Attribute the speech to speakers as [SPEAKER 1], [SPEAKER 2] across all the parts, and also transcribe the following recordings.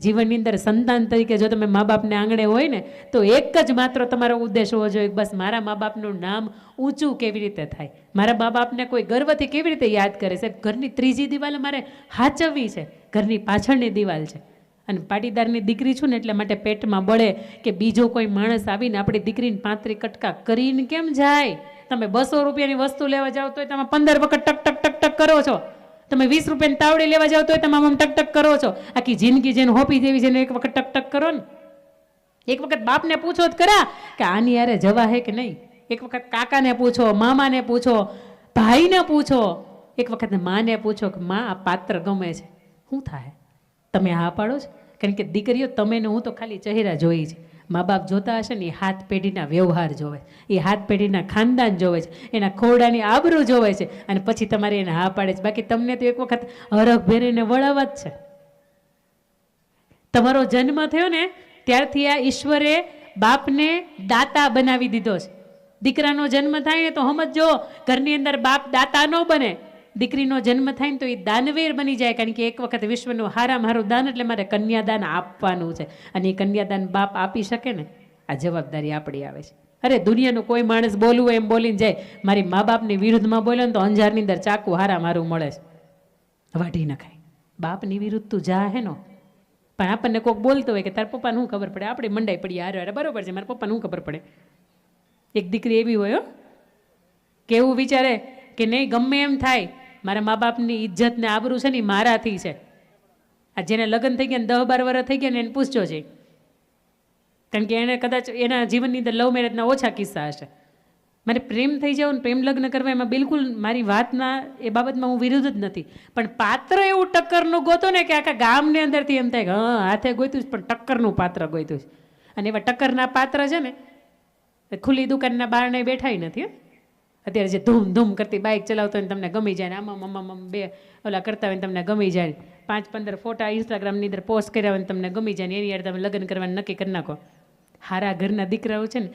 [SPEAKER 1] જીવનની અંદર સંતાન તરીકે જો તમે મા બાપને આંગણે હોય ને તો એક જ માત્ર તમારો ઉદ્દેશ હોવો જોઈએ, બસ મારા મા બાપનું નામ ઊંચું કેવી રીતે થાય, મારા મા બાપને કોઈ ગર્વથી કેવી રીતે યાદ કરે. સાહેબ, ઘરની ત્રીજી દિવાલ મારે હાચવવી છે, ઘરની પાછળની દિવાલ છે. અને પાટીદારની દીકરી છું ને એટલે માટે પેટમાં બળે કે બીજો કોઈ માણસ આવીને આપણી દીકરીને 35 કટકા કરીને કેમ જાય. તમે 200 રૂપિયાની વસ્તુ લેવા જાઓ તો તમે 15 વખત ટક ટક ટક ટક કરો છો. તમે 20 રૂપિયાની તાવડી લેવા જાઓ તો તમે આમ ટક ટક કરો છો. આખી જિંદગી જેને હોપી દેવી છે ને એક વખત ટક ટક કરો ને. એક વખત બાપને પૂછો જ ખરા કે આની યારે જવા હે કે નહીં. એક વખત કાકાને પૂછો, મામાને પૂછો, ભાઈને પૂછો, એક વખત માને પૂછો કે માં આ પાત્ર ગમે છે, શું થાય? તમે હા પાડો છો? કારણ કે દીકરીઓ તમે ને હું તો ખાલી ચહેરા જોઈ છે. મા બાપ જોતા હશે ને એ હાથ પેઢીના વ્યવહાર જોવે, એ હાથ પેઢીના ખાનદાન જોવે છે, એના ખોરડાની આબરૂ જોવે છે અને પછી તમારે એને હા પાડે છે. બાકી તમને તો એક વખત હરખ ભેરીને વળાવવા જ છે. તમારો જન્મ થયો ને ત્યારથી આ ઈશ્વરે બાપને દાતા બનાવી દીધો છે. દીકરાનો જન્મ થાય ને તો સમજો ઘરની અંદર બાપ દાતા ન બને, દીકરીનો જન્મ થાય ને તો એ દાનવીર બની જાય. કારણ કે એક વખત વિશ્વનું હારામાં હારું દાન એટલે મારે કન્યાદાન આપવાનું છે અને એ કન્યાદાન બાપ આપી શકે ને, આ જવાબદારી આપણી આવે છે. અરે દુનિયાનું કોઈ માણસ બોલવું એમ બોલીને જાય, મારી મા બાપની વિરુદ્ધમાં બોલે ને તો અંજારની અંદર ચાકુ હારામાં હારું મળે છે, વાઢી નખાય. બાપની વિરુદ્ધ તું જા હે નો. પણ આપણને કોઈક બોલતો હોય કે તાર પપ્પાને શું ખબર પડે, આપણે મંડાઈ પડીએ હારે બરોબર છે, મારા પપ્પાને શું ખબર પડે. એક દીકરી એવી હોય કે એવું વિચારે કે નહીં ગમે એમ થાય મારા મા બાપની ઇજ્જત ને આબરૂ છે ને મારાથી છે. આ જેને લગ્ન થઈ ગયા 10-12 વર્ષ થઈ ગયા ને એને પૂછજો છે, કારણ કે એને કદાચ એના જીવનની અંદર લવ મેરેજના ઓછા કિસ્સા હશે. મારે પ્રેમ થઈ જાવ ને પ્રેમ લગ્ન કરવા એમાં બિલકુલ મારી વાતના એ બાબતમાં હું વિરુદ્ધ જ નથી, પણ પાત્ર એવું ટક્કરનું ગોતો ને કે આખા ગામની અંદરથી એમ થાય કે હા હાથે ગોઈતું પણ ટક્કરનું પાત્ર ગોઈતું છે. અને એવા ટક્કરના પાત્ર છે ને ખુલ્લી દુકાનના બારણે બેઠા નથી. અત્યારે જે ધૂમ ધૂમ કરતી બાઇક ચલાવતો હોય ને તમને ગમી જાય ને આમાં બે ઓલા કરતા હોય ને તમને ગમી જાય, 5-15 ફોટા ઇન્સ્ટાગ્રામની અંદર પોસ્ટ કર્યા હોય ને તમને ગમી જાય ને એની યાર તમે લગ્ન કરવાનું નક્કી કરી નાખો. હારા ઘરના દીકરાઓ છે ને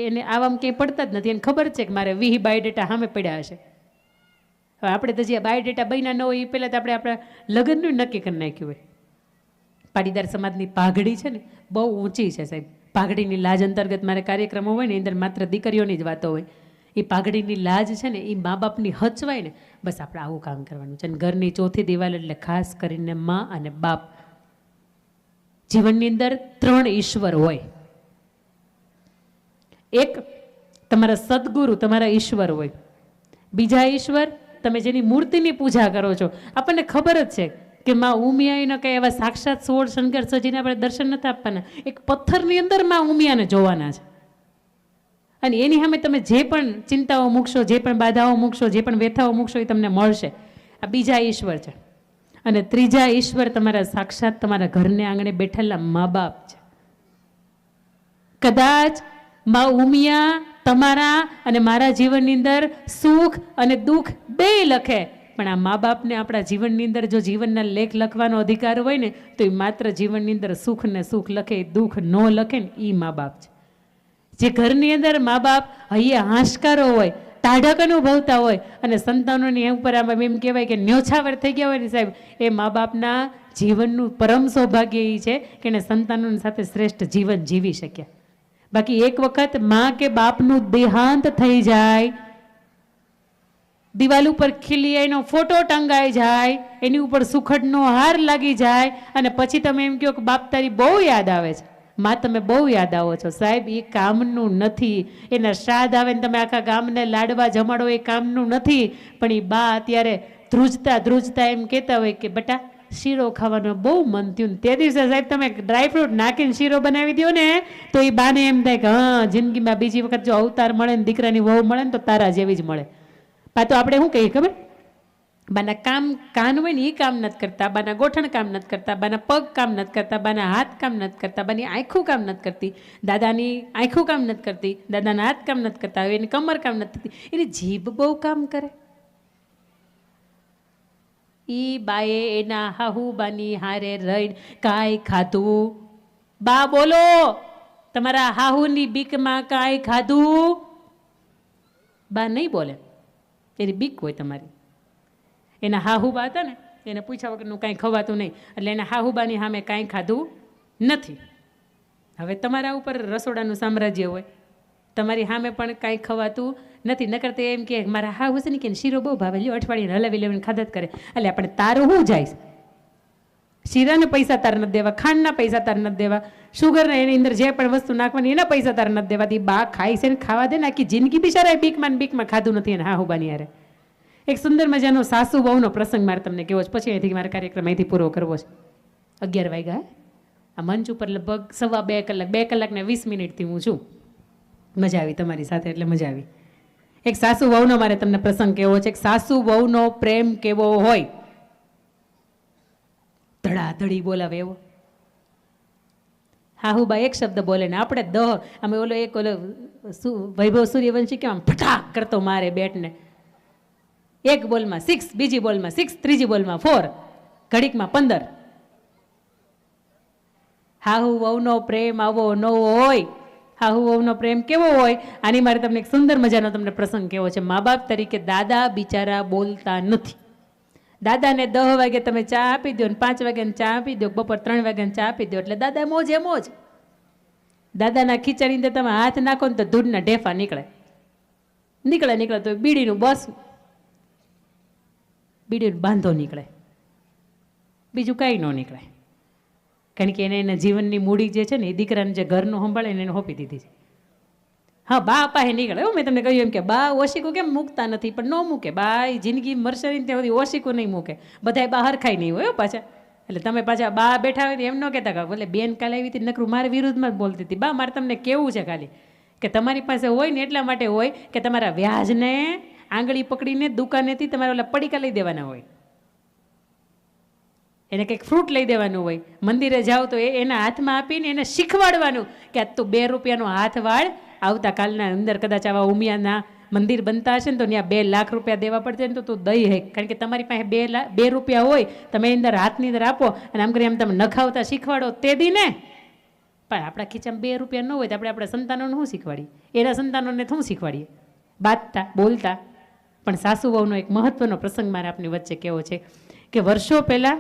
[SPEAKER 1] એને આવામાં ક્યાંય પડતા જ નથી. એને ખબર છે કે મારે 20 બાયોડેટા સામે પડ્યા હશે. હવે આપણે તો જે બાયોડેટા બન્યા ન હોય એ પહેલાં તો આપણે આપણા લગ્નનું નક્કી કરી નાખ્યું હોય. પાટીદાર સમાજની પાઘડી છે ને બહુ ઊંચી છે સાહેબ. પાઘડીની લાજ અંતર્ગત મારે કાર્યક્રમો હોય ને અંદર માત્ર દીકરીઓની જ વાતો હોય. એ પાઘડીની લાજ છે ને એ મા બાપની હચવાય ને બસ આપણે આવું કામ કરવાનું છે. અને ઘરની ચોથી દિવાલ એટલે ખાસ કરીને મા અને બાપ. જીવનની અંદર 3 ઈશ્વર હોય. એક તમારા સદગુરુ, તમારા ઈશ્વર હોય. બીજા ઈશ્વર તમે જેની મૂર્તિની પૂજા કરો છો. આપણને ખબર જ છે કે માં ઉમિયાના કઈ એવા સાક્ષાત 16 શંકર સજીને આપણે દર્શન નથી આપવાના, એક પથ્થરની અંદર માં ઉમિયાને જોવાના છે. અને એની સામે તમે જે પણ ચિંતાઓ મૂકશો, જે પણ બાધાઓ મૂકશો, જે પણ વ્યથાઓ મૂકશો એ તમને મળશે. આ બીજા ઈશ્વર છે. અને ત્રીજા ઈશ્વર તમારા સાક્ષાત તમારા ઘરને આંગણે બેઠેલા મા બાપ છે. કદાચ મા ઉમિયા તમારા અને મારા જીવનની અંદર સુખ અને દુઃખ બે લખે, પણ આ મા બાપને આપણા જીવનની અંદર જો જીવનના લેખ લખવાનો અધિકાર હોય ને તો એ માત્ર જીવનની અંદર સુખ ને સુખ લખે, દુઃખ ન લખે ને એ મા બાપ છે. જે ઘરની અંદર મા બાપ હૈયે હાશકારો હોય, તાઢક અનુભવતા હોય અને સંતાનોની ઉપર આમાં એમ કહેવાય કે ન્યોછાવર થઈ ગયા હોય ને સાહેબ, એ મા બાપના જીવનનું પરમ સૌભાગ્ય એ છે કે એને સંતાનોની સાથે શ્રેષ્ઠ જીવન જીવી શક્યા. બાકી એક વખત માં કે બાપનું દેહાંત થઈ જાય, દિવાલ ઉપર ખીલી એનો ફોટો ટંગાઈ જાય, એની ઉપર સુખડનો હાર લાગી જાય અને પછી તમે એમ કહો કે બાપ તારી બહુ યાદ આવે છે, માં તમે બહુ યાદ આવો છો. સાહેબ એ કામનું નથી. એના શ્રાદ્ધ આવે ને તમે આખા ગામને લાડવા જમાડો એ કામનું નથી. પણ એ બા અત્યારે ધ્રુજતા ધ્રુજતા એમ કહેતા હોય કે બટા શીરો ખાવાનું બહુ મન થયું ને તે દિવસે સાહેબ તમે ડ્રાયફ્રૂટ નાખીને શીરો બનાવી દો ને તો એ બાને એમ થાય કે હા જિંદગીમાં બીજી વખત જો અવતાર મળે ને દીકરાની વહુ મળે ને તો તારા જેવી જ મળે. તો આપણે શું કહીએ ખબર, બાના કાન હોય ને એ કામ નથી કરતા, બાના ગોઠણ કામ નથી કરતા, બાના પગ કામ નથી કરતા, બાના હાથ કામ નથી કરતા, બાની આંખું કામ નથી કરતી, દાદાની આંખું કામ નથી કરતી, દાદાના હાથ કામ નથી કરતા, એની કમર કામ નથી કરતી, એની જીભ બહુ કામ કરે. ઈ બાએ એના હાહુ બાની હારે રહીને કાંઈ ખાધું? બા બોલો, તમારા હાહુની બીકમાં કાંઈ ખાધું? બા નહીં બોલે, એની બીક હોય તમારી. એના હાહુ બા હતા ને એને પૂછ્યા વગરનું કાંઈ ખવાતું નહીં, એટલે એને હાહુબાની સામે કાંઈ ખાધું નથી. હવે તમારા ઉપર રસોડાનું સામ્રાજ્ય હોય, તમારી સામે પણ કાંઈ ખવાતું નથી. નકર તે એમ કે મારા હાહુ છે ને કે શીરો બહુ ભાવે, લ્યો અઠવાડિયે હલાવી લેવીને ખાધા જ કરે. એટલે આપણે તારું શું જાય? શીરાના પૈસા તાર નથી દેવા, ખાંડના પૈસા તાર નથી દેવા, શુગરના એની અંદર જે પણ વસ્તુ નાખવાની એના પૈસા તાર નથી દેવાતી. બા ખાઈ છે ને ખાવા દે ને, આખી જિંદગી બિચારા બીકમાં ખાધું નથી. અને હાહુબાની યારે એક સુંદર મજાનો સાસુ વહુનો પ્રસંગ મારે તમને કેવો છે, પછી અહીંથી મારા કાર્યક્રમ અહીંથી પૂરો કરવો છે. 11 વાગ્યા આ મંચ ઉપર લગભગ 2 કલાક ને 20 મિનિટથી હું છું. મજા આવી તમારી સાથે, એટલે મજા આવી. એક સાસુ વહુનો મારે તમને પ્રસંગ કેવો છે. એક સાસુ વહુનો પ્રેમ કેવો હોય, ધડાધડી બોલાવે એવો. હાહુબા એક શબ્દ બોલે ને આપણે અમે વૈભવ સૂર્યવંશી કેમ ફટાક કરતો મારે બેટને. એક બોલમાં 6, બીજી બોલમાં 6, ત્રીજી બોલમાં 4, ઘડીકમાં 15. હાહુ વહુનો પ્રેમ આવો ન હોય. હાહુ વહુનો પ્રેમ કેવો હોય, આની મારે તમને એક સુંદર મજાનો તમને પ્રસંગ કેવો છે. મા બાપ તરીકે દાદા બિચારા બોલતા નથી. દાદાને 10 વાગે તમે ચા આપી દો ને 5 વાગ્યાને ચા આપી દો, બપોર 3 વાગ્યાને ચા આપી દો, એટલે દાદા મોજે મોજ. દાદાના ખીચાની અંદર તમે હાથ નાખો ને તો ધૂળના ઢેફા નીકળે તો બીડીનું બાંધો નીકળે, બીજું કાંઈ ન નીકળે. કારણ કે એને એના જીવનની મૂડી જે છે ને એ દીકરાને જે ઘરનું સંભાળે એને હોપી દીધી છે. હા, બા પાસે નીકળે. મેં તમને કહ્યું એમ કે બા ઓશિકું કેમ મૂકતા નથી, પણ ન મૂકે. બા જિંદગી મરશે નહીં ત્યાં સુધી ઓશિકું નહીં મૂકે. બધાય બા હરખાઈ નહીં હોય પાછા. એટલે તમે પાછા બા બેઠા હોય એમ ન કહેતા કે એટલે બેન કાલે આવી હતી નકરું મારે વિરુદ્ધમાં જ બોલતી હતી. બા મારે તમને કેવું છે ખાલી કે તમારી પાસે હોય ને એટલા માટે હોય કે તમારા વ્યાજને આંગળી પકડીને દુકાનેથી તમારે ઓલા પડીકા લઈ દેવાના હોય, એને કંઈક ફ્રૂટ લઈ દેવાનું હોય. મંદિરે જાઓ તો એના હાથમાં આપીને એને શીખવાડવાનું કે આ તું 2 રૂપિયાનો હાથ વાળ. આવતા કાલના અંદર કદાચ આવા ઉમિયાના મંદિર બનતા હશે ને તો ત્યાં 2 લાખ રૂપિયા દેવા પડશે ને તો તું દઈ હે. કારણ કે તમારી પાસે 2 રૂપિયા હોય, તમે અંદર હાથની અંદર આપો અને આમ કરી આમ તમે નખાવતા શીખવાડો તે દી ને. પણ આપણા ખીચામાં 2 રૂપિયા ન હોય તો આપણે આપણા સંતાનોને શું શીખવાડીએ? એના સંતાનોને શું શીખવાડીએ? બાતતા બોલતા. પણ સાસુ વહુનો એક મહત્વનો પ્રસંગ મારે આપની વચ્ચે કેવો છે કે વર્ષો પહેલાં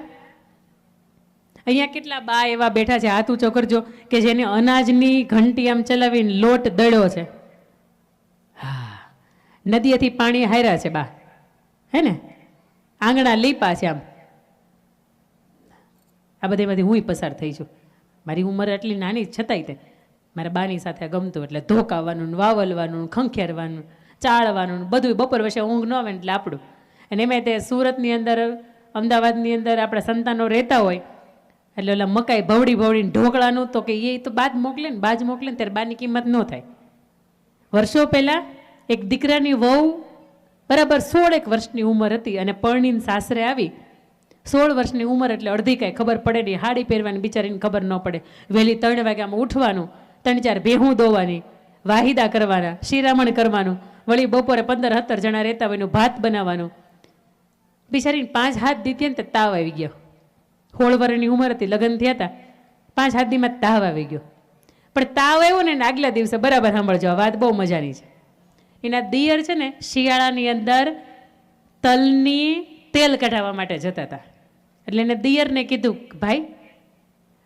[SPEAKER 1] અહીંયા કેટલા બા એવા બેઠા છે, હાથ ઊંચો કરજો, કે જેને અનાજની ઘંટી આમ ચલાવીને લોટ દળ્યો છે. હા, નદીએથી પાણી હાર્યા છે બા, હે ને, આંગણા લીપા છે. આમ આ બધેમાંથી હું પસાર થઈ છું. મારી ઉંમર એટલી નાની છતાંય તે મારા બાની સાથે ગમતું. એટલે ધોકાવાનું, વાવલવાનું, ખંખેરવાનું, ચાળવાનું બધું. બપોર વચ્ચે ઊંઘ ન આવે એટલે આપણું. અને એમાં તે સુરતની અંદર, અમદાવાદની અંદર આપણા સંતાનો રહેતા હોય એટલે ઓલા મકાઈ ભવડીને ઢોકળાનું તો કે એ તો બાજ મોકલે ને ત્યારે બાની કિંમત ન થાય. વર્ષો પહેલાં એક દીકરાની વહુ બરાબર 16 વર્ષની ઉંમર હતી અને પરણીને સાસરે આવી. 16 વર્ષની ઉંમર એટલે અડધી કાંઈ ખબર પડે નહીં. હાડી પહેરવાની બિચારીને ખબર ન પડે. વહેલી 3 વાગ્યામાં ઉઠવાનું, 3-4 ભેહું દોવાની, વાહિદા કરવાના, શિરામણ કરવાનું, વળી બપોરે 15-17 જણા રહેતા હોય એનું ભાત બનાવવાનું. બિચારીને 5 હાથ દીધી ને તો તાવ આવી ગયો. 16 વર્ષની ઉંમર હતી, લગ્ન થયા હતા, 5 હાથ દીમાં તાવ આવી ગયો. પણ તાવ આવ્યો ને આગલા દિવસે બરાબર સાંભળજો, આ વાત બહુ મજાની છે. એના દિયર છે ને શિયાળાની અંદર તલની તેલ કઢાવવા માટે જતા હતા. એટલે એને દિયરને કીધું, ભાઈ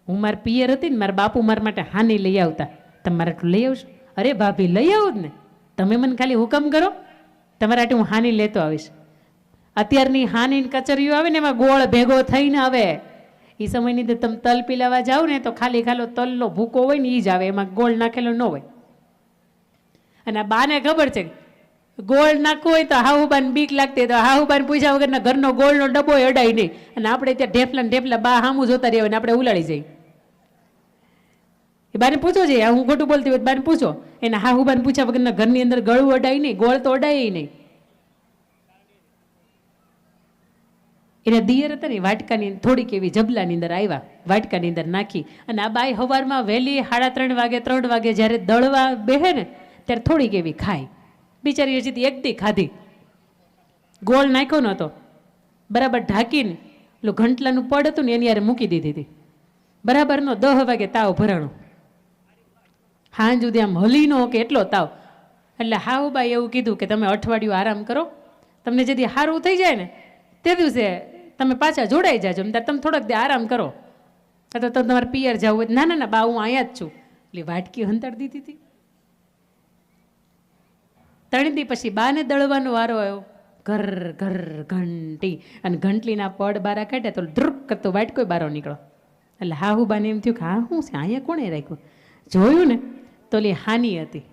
[SPEAKER 1] હું મારા પિયર હતી ને મારા બાપુ મારા માટે હાની લઈ આવતા, તમારે આટલું લઈ આવશો? અરે ભાભી લઈ આવો જ ને, તમે મને ખાલી હુકમ કરો, તમારા આટલું હું હાની લેતો આવીશ. અત્યારની હાની કચરીઓ આવે ને એમાં ગોળ ભેગો થઈને આવે. એ સમયની અંદર તમે તલ પીલાવા જાઓ ને તો ખાલી ખાલો તલનો ભૂકો હોય ને એ જ આવે, એમાં ગોળ નાખેલો ન હોય. અને આ બાને ખબર છે ગોળ નાખવો હોય તો હાહુબાને બીક લાગતી, તો હાહુબાને પૂછ્યા વગરના ઘરનો ગોળનો ડબ્બો અડાય નહીં. અને આપણે ત્યાં ઢેફલા બા સામું જોતા રહ્યા હોય ને આપણે ઉલાડી જઈએ. એ બાને પૂછો છે, હું ખોટું બોલતી હોય બાને પૂછો. એના હાહુબાને પૂછ્યા વગરના ઘરની અંદર ગળું અડાય નહીં, ગોળ તો અડાય નહીં. એના દિયર હતા ને વાટકાની થોડીક એવી જબલાની અંદર આવ્યા, વાટકાની અંદર નાખી. અને આ બાઈ સવારમાં વહેલી 3:30 વાગે 3 વાગે જ્યારે દળવા બેહે ને ત્યારે થોડીક એવી ખાય. બિચારી હજી એક દી ખાધી, ગોળ નાખ્યો નહોતો, બરાબર ઢાંકીને પેલું ઘંટલાનું પડ હતું ને એની યારે મૂકી દીધી હતી. બરાબરનો 10 વાગે તાવ ભરાણો, હાંજ સુધી આમ હલી નો કે એટલો તાવ. એટલે હાહુબાઈ એવું કીધું કે તમે અઠવાડિયું આરામ કરો, તમને જેથી સારું થઈ જાય ને તે દિવસે તમે પાછા જોડાઈ જાજો, તમે થોડોક દે આરામ કરો, તો તમારે પિયર જવું હોય, ના ના ના બા હું અહીંયા જ છું. એટલે વાટકી હંતાડી દીધી હતી. 3 દી પછી બાને દળવાનો વારો આવ્યો. ઘર ઘર ઘંટી, અને ઘંટલીના પડ બારા કાઢ્યા તો ધ્રુક કરતો વાટકો બારો નીકળો. એટલે હાહુ બાને એમ થયું કે હા શું છે અહીંયા કોણે રાખ્યું. જોયું ને તો ઓલી હાની હતી,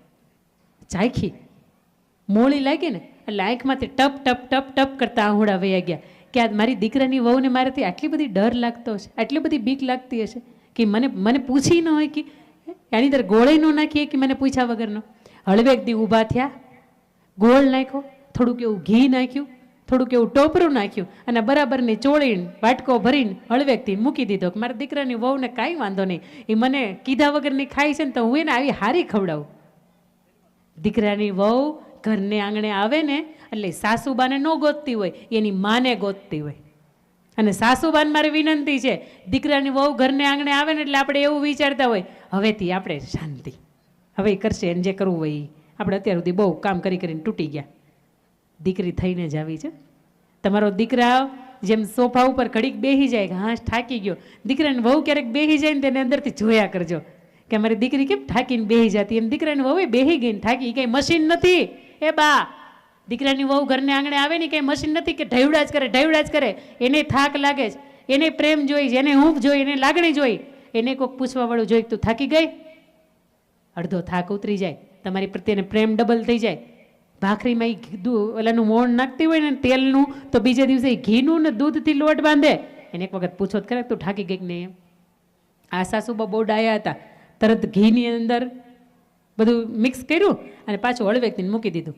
[SPEAKER 1] ચાખી મોળી લાગી ને એટલે આંખમાંથી ટપ ટપ ટપ ટપ કરતા આહુડા વયા ગયા કે આ મારી દીકરાની વહુને મારાથી આટલી બધી ડર લાગતો હશે, આટલી બધી બીક લાગતી હશે કે મને પૂછી ન હોય કે એની અંદર ગોળે ન નાખીએ કે મને પૂછ્યા વગરનો. હળવેક દી ઊભા થયા, ગોળ નાખ્યો, થોડુંક એવું ઘી નાખ્યું, થોડુંક એવું ટોપરું નાખ્યું અને બરાબરની ચોળીને વાટકો ભરીને હળવેકથી મૂકી દીધો કે મારા દીકરાની વહુને કાંઈ વાંધો નહીં, એ મને કીધા વગરની ખાય છે ને તો હું એને આવી હારી ખવડાવું. દીકરાની વહુ ઘરને આંગણે આવે ને એટલે સાસુબાને ન ગોતતી હોય, એની માને ગોતતી હોય. અને સાસુબાને મારી વિનંતી છે, દીકરાની વહુ ઘરને આંગણે આવે ને એટલે આપણે એવું વિચારતા હોય હવેથી આપણે શાંતિ, હવે એ કરશે એને જે કરવું હોય. આપણે અત્યાર સુધી બહુ કામ કરી કરીને તૂટી ગયા. દીકરી થઈને જ આવી છે. તમારો દીકરા જેમ સોફા ઉપર ઘડીક બેસી જાય કે હા થાકી ગયો, દીકરાની વહુ ક્યારેક બેસી જાય ને તેને અંદરથી જોયા કરજો કે અમારી દીકરી કેમ થાકીને બેસી જતી. એમ દીકરાની વહુ બેસી ગઈ ને થાકી, કંઈ મશીન નથી એ બા. દીકરાની વહુ ઘરને આંગણે આવે ને કંઈ મશીન નથી કે ઢૈવડા જ કરે. એને થાક લાગે છે, એને પ્રેમ જોઈ, એને હૂંફ જોઈ, એને લાગણી જોઈ, એને કોઈક પૂછવાવાળું જોઈ તું થાકી ગઈ, અડધો થાક ઉતરી જાય, તમારી પ્રત્યેને પ્રેમ ડબલ થઈ જાય. ભાખરીમાં ઓલાનું મોણ નાખતી હોય ને તેલનું, તો બીજે દિવસે ઘીનું ને દૂધથી લોટ બાંધે. એને એક વખત પૂછો કરે તું થાકી ગઈ કે નહીં. આ સાસુબા બહુ ડાયા હતા, તરત ઘીની અંદર બધું મિક્સ કર્યું અને પાછું હળવેકથી મૂકી દીધું.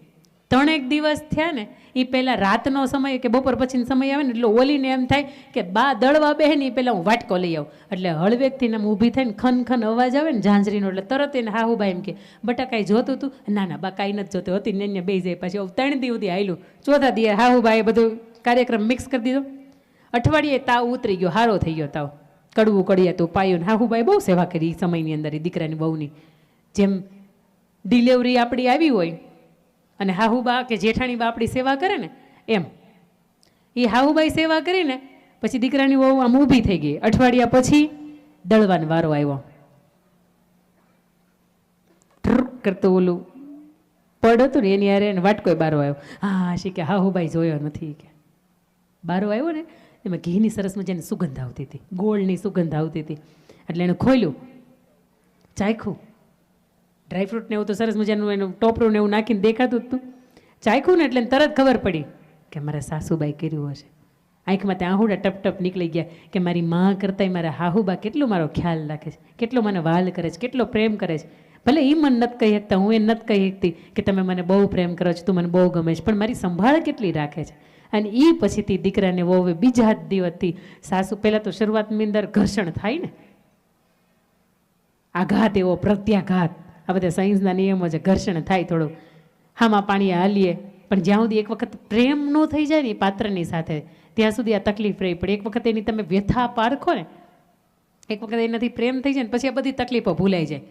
[SPEAKER 1] 3 દિવસ થયા ને એ પહેલાં રાતનો સમય કે બપોર પછીનો સમય આવે ને એટલે ઓલીને એમ થાય કે બા દળવા બેહે ને એ પહેલાં હું વાટકો લઈ આવું. એટલે હળવેકથી આમ ઊભી થઈને ખન ખન અવાજ આવે ને ઝાંઝરીનો, એટલે તરત એને હાહુબા એમ કે બટા કાંઈ જોતું હતું? ના ના બા કાંઈ નથી જોતું હતી ને બે જાય. પાછી 3 દી સુધી આવેલું. 4થા દીએ હાહુબાએ બધું કાર્યક્રમ મિક્સ કરી દીધો. અઠવાડિયે તાવ ઉતરી ગયો, હારો થઈ ગયો તાવ, કડવું કડિયાતું પાયું. હાહુબાએ બહુ સેવા કરી એ સમયની અંદર એ દીકરાની બહુની. જેમ ડિલિવરી આપણી આવી હોય અને હાહુબા કે જેઠાણીબા આપણી સેવા કરે ને એમ એ હાહુબાઈ સેવા કરીને પછી દીકરાની વહુ આમ ઊભી થઈ ગઈ. અઠવાડિયા પછી દળવાનો વારો આવ્યો. કરતું ઓલું પડ હતું ને એની હારે વાટકોય બારો આવ્યો. હા શી કે હાહુબાઈ જોયો નથી કે બારો આવ્યો ને એમાં ઘીની સરસ મજાની સુગંધ આવતી હતી, ગોળની સુગંધ આવતી હતી. એટલે એને ખોલ્યું, ચાખ્યું, ડ્રાયફ્રૂટ ને એવું તો સરસ મજાનું એનું ટોપરું ને એવું નાખીને દેખાતું હતું. ચાખ્યું ને એટલે તરત ખબર પડી કે મારા સાસુબાઈ કર્યું હશે. આંખમાં ત્યાં આહુડા ટપ ટપ નીકળી ગયા કે મારી માં કરતાંય મારા હાહુબા કેટલો મારો ખ્યાલ રાખે છે, કેટલો મને વાલ કરે છે, કેટલો પ્રેમ કરે છે. ભલે એ મને નથી કહી શકતા, હું એ નથી કહી શકતી કે તમે મને બહુ પ્રેમ કરો છો, તું મને બહુ ગમે છે, પણ મારી સંભાળ કેટલી રાખે છે. અને એ પછીથી દીકરાને વહુએ બીજા જ દિવસથી સાસુ, પહેલાં તો શરૂઆતની અંદર ઘર્ષણ થાય ને, આઘાત એવો પ્રત્યાઘાત, આ બધા સાયન્સના નિયમો છે. ઘર્ષણ થાય થોડું, હામાં પાણી હાલીએ, પણ જ્યાં સુધી એક વખત પ્રેમ ન થઈ જાય ને પાત્રની સાથે ત્યાં સુધી આ તકલીફ રહી પડે. એક વખત એની તમે વ્યથા પારખો ને, એક વખત એનાથી પ્રેમ થઈ જાય ને પછી આ બધી તકલીફો ભૂલાઈ જાય.